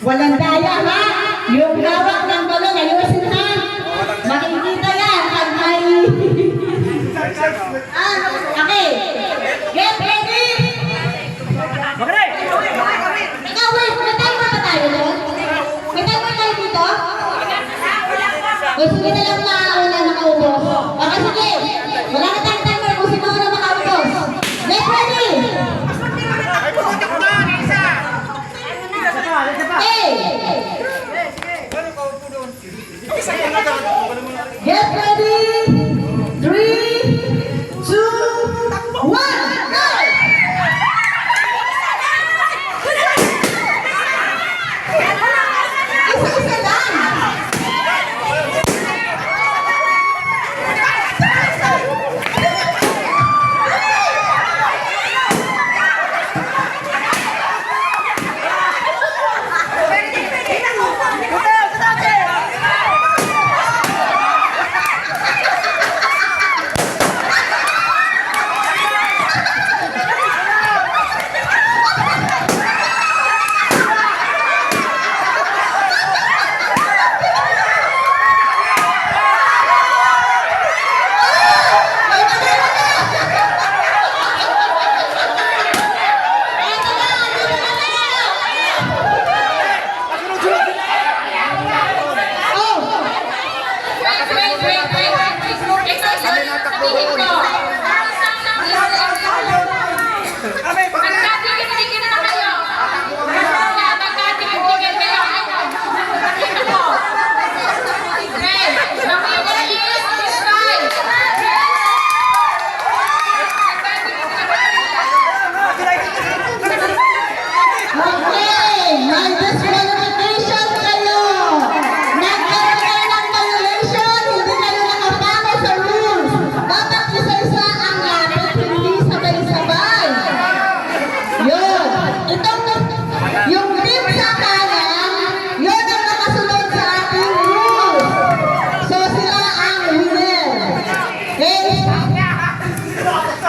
Walang daya, ha? Yung gawak ng balon, ayusin, ha? Makikita yan pag may... Okay. Get ready! Ikaw, wait, may timer ba tayo doon? May timer tayo dito? O sige na lang una makaubos. Okay, sige. Wala na tayong timer kung sino na makaubos. Get ready! Okay! Get ready! 3, 2, 1, go! Isa-isa lang!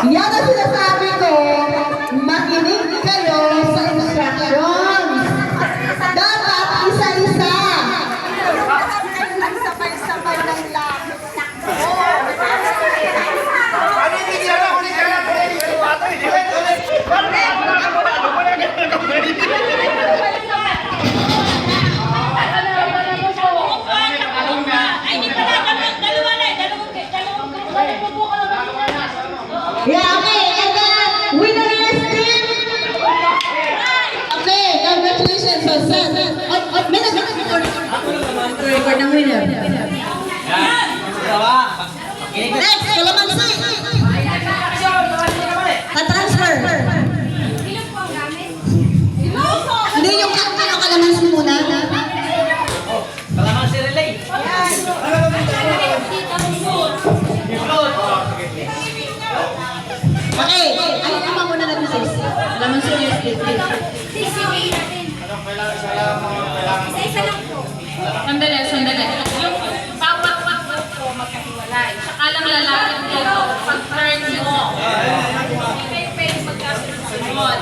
Yan ang sinasabi ko, makinig kayo sa instructions. Dapat isa-isa. Sabay-sabay ng lang. Yeah, okay, and then winner is team. Okay, congratulations, Joseph. Record ng winner. Next, kalamansi. Ta-transfer. Hindi yung kalamansi muna. Kalamansi relay. Okay, ayun naman muna natin sis. Kalamansi yung split. Isa-isa lang po. Sandali. Yung bawat po magkahiwalay. Saka lang lalapit dito pag turn mo. Kayo pwede magkasunod.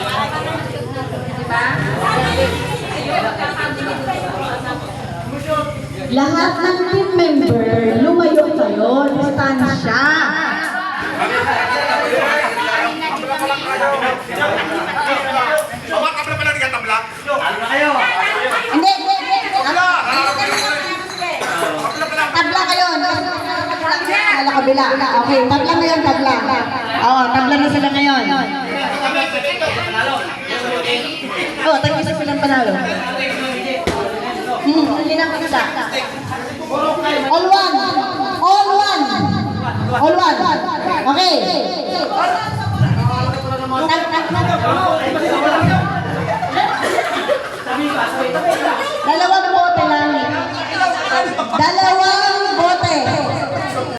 Diba? Lahat ng team member, lumayo kayo. Distansya. Hindi. Tabla kayo. Wala kabila. Okay, tabla ngayon, tabla. Oo, tabla na sila ngayon. Oo, tag-isa silang panalo. Hindi na pakita. All one. Okay.